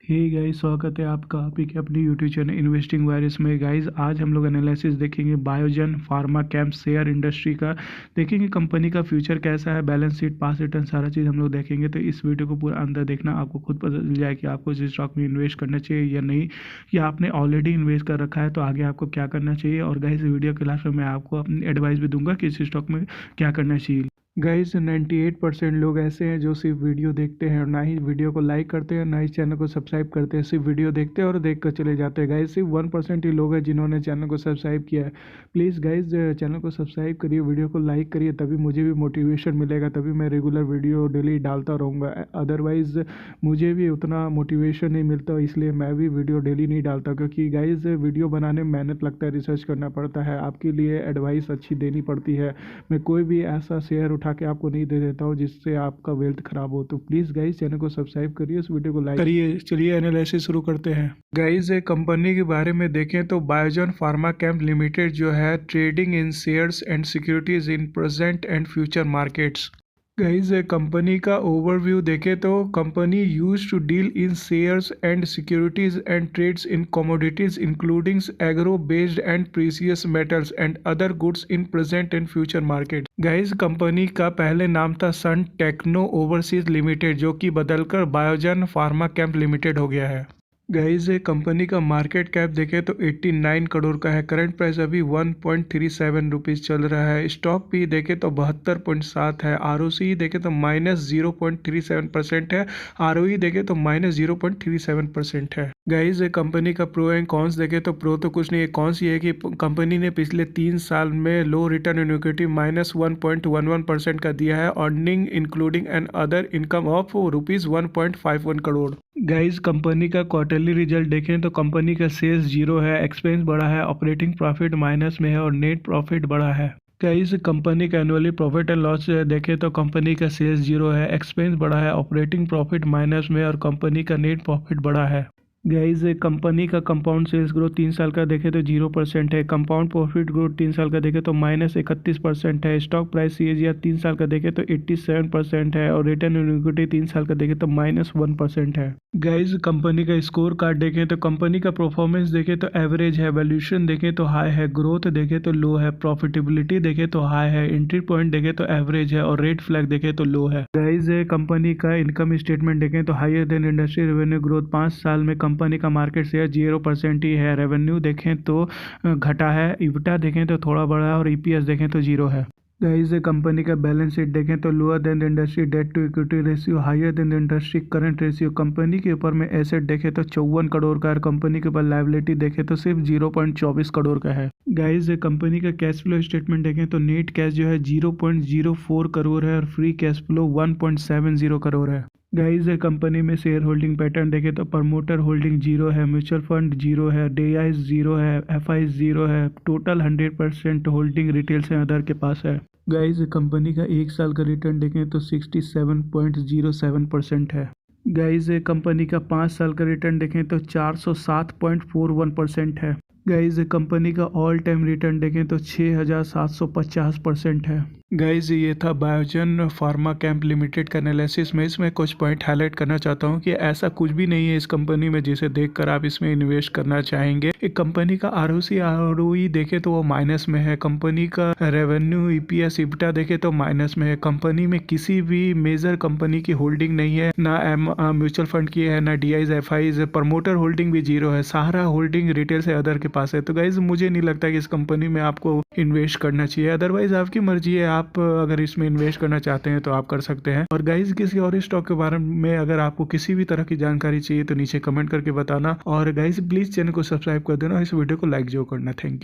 Hey guys, स्वागत है आपका आपकी के अपनी यूट्यूब चैनल इन्वेस्टिंग वायरस में। गाइस आज हम लोग एनालिसिस देखेंगे बायोजन फार्मा कैंप शेयर इंडस्ट्री का। देखेंगे कंपनी का फ्यूचर कैसा है, बैलेंस शीट, पास रिटर्न, सारा चीज़ हम लोग देखेंगे। तो इस वीडियो को पूरा अंदर देखना, आपको खुद पता चल जाए कि आपको इस स्टॉक में इन्वेस्ट करना चाहिए या नहीं, या आपने ऑलरेडी इन्वेस्ट कर रखा है तो आगे आपको क्या करना चाहिए। और गाइस वीडियो के लास्ट में मैं आपको अपनी एडवाइस भी दूंगा कि इस स्टॉक में क्या करना चाहिए। गाइस 98% लोग ऐसे हैं जो सिर्फ वीडियो देखते हैं और ना ही वीडियो को लाइक करते हैं, ना ही चैनल को सब्सक्राइब करते हैं। सिर्फ वीडियो देखते हैं और देख कर चले जाते हैं। गाइस सिर्फ 1% ही लोग हैं जिन्होंने चैनल को सब्सक्राइब किया है। प्लीज़ गाइस चैनल को सब्सक्राइब करिए, वीडियो को लाइक करिए, तभी मुझे भी मोटिवेशन मिलेगा, तभी मैं रेगुलर वीडियो डेली डालता रहूँगा। अदरवाइज़ मुझे भी उतना मोटिवेशन नहीं मिलता, इसलिए मैं भी वीडियो डेली नहीं डालता। क्योंकि गाइस वीडियो बनाने में मेहनत लगता है, रिसर्च करना पड़ता है, आपके लिए एडवाइस अच्छी देनी पड़ती है। मैं कोई भी ऐसा शेयर उठा के आपको नहीं दे देता हूँ जिससे आपका वेल्थ खराब हो। तो प्लीज़ गाइस चैनल को सब्सक्राइब करिए, इस वीडियो को लाइक करिए। चलिए एनालिसिस शुरू करते हैं। गाइस कंपनी के बारे में देखें तो बायोजन फार्मा कैंप लिमिटेड जो है trading in shares and securities in present and future markets. Guys company का ओवरव्यू देखें तो company use to deal in shares and securities and trades in commodities including agro based and precious metals and other goods in present and future market. Guys company का पहले नाम था सन techno overseas limited, जो कि बदलकर बायोजन pharma camp limited हो गया है। गाइस कंपनी का मार्केट कैप देखें तो 89 करोड़ का है। करंट प्राइस अभी 1.37 रुपीज़ चल रहा है। स्टॉक भी देखें तो 72.7 है। ROC देखें तो -0.37% है। ROE देखें तो -0.37% है। गाइस कंपनी का प्रो एंड कॉन्स देखें तो प्रो तो कुछ नहीं है, कॉन्स ये है कि कंपनी ने पिछले 3 साल में लो रिटर्न ऑन इक्विटी -1.11% का दिया है। Earning including and other income of ₹1.51 crore. Guys company का क्वार्टरली रिजल्ट देखें तो कंपनी का सेल्स जीरो है, एक्सपेंस बढ़ा है, ऑपरेटिंग प्रॉफिट माइनस में है और नेट प्रॉफिट बढ़ा है। गाइस कंपनी का एनुअली प्रॉफिट एंड लॉस देखें तो कंपनी का सेल्स जीरो है, एक्सपेंस बढ़ा है, ऑपरेटिंग प्रॉफिट माइनस में और कंपनी का नेट प्रॉफिट बढ़ा है। गाइस कंपनी का कंपाउंड सेल्स ग्रोथ 3 साल का देखें तो 0% है। कंपाउंड प्रॉफिट ग्रोथ 3 साल का देखें तो -31% है। स्टॉक प्राइस CAGR 3 साल का देखें तो 87% है और रिटर्न ऑन इक्विटी 3 साल का देखें तो -1% है। गाइस कंपनी का स्कोर कार्ड देखें तो कंपनी का परफॉर्मेंस देखें तो एवरेज है, वैल्यूएशन देखें तो हाई है, ग्रोथ देखें तो लो है, प्रॉफिटेबिलिटी देखें तो हाई है, एंट्री पॉइंट देखें तो एवरेज है और रेड फ्लैग देखें तो लो है। गाइस कंपनी का इनकम स्टेटमेंट देखें तो higher than industry revenue growth 5 साल में कंपनी का मार्केट शेयर 0% ही है। रेवेन्यू देखें तो घटा है, इबिटा देखें तो थोड़ा बढ़ा है और EPS देखें तो 0 है। गाइस कंपनी का बैलेंस शीट देखें तो lower than the industry debt to equity ratio, higher than the industry current ratio. Company के ऊपर में एसेट देखें तो 54 करोड़ का और कंपनी के ऊपर लायबिलिटी देखें तो सिर्फ 0.24 करोड़ का है। गाइस कंपनी का कैश फ्लो स्टेटमेंट देखें तो नेट कैश जो है 0.04 करोड़ है और फ्री कैश फ्लो 1.70 करोड़ है। गाइस कंपनी में शेयर होल्डिंग पैटर्न देखें तो प्रमोटर होल्डिंग 0 है, म्यूचुअल फंड 0 है, DIs 0 है, FIs 0 है। टोटल 100% होल्डिंग रिटेल से अदर के पास है। गाइस कंपनी का 1 साल का रिटर्न देखें तो 67.07% है। गाइस कंपनी का 5 साल का रिटर्न देखें तो 407.41% है। गाइस कंपनी का ऑल टाइम रिटर्न देखें तो 6750% है। गाइज ये था बायोजन फार्मा कैंप लिमिटेड का एनालिसिस। में इसमें कुछ पॉइंट हाईलाइट करना चाहता हूँ कि ऐसा कुछ भी नहीं है इस कंपनी में जिसे देखकर आप इसमें इन्वेस्ट करना चाहेंगे। एक कंपनी का ROC ROE देखे तो वो माइनस में है। कंपनी का रेवेन्यू EPS EBITDA देखे तो माइनस में है। कंपनी में किसी भी मेजर कंपनी की होल्डिंग नहीं है, ना म्यूचुअल फंड की है, ना DIs FIs। प्रमोटर होल्डिंग भी 0 है। सारा होल्डिंग रिटेल से अदर के पास है। तो गाइज मुझे नहीं लगता कि इस कंपनी में आपको इन्वेस्ट करना चाहिए। अदरवाइज आपकी मर्जी है, आप अगर इसमें इन्वेस्ट करना चाहते हैं तो आप कर सकते हैं। और गाइज किसी और स्टॉक के बारे में अगर आपको किसी भी तरह की जानकारी चाहिए तो नीचे कमेंट करके बताना। और गाइज प्लीज चैनल को सब्सक्राइब कर देना और इस वीडियो को लाइक जरूर करना। Thank you.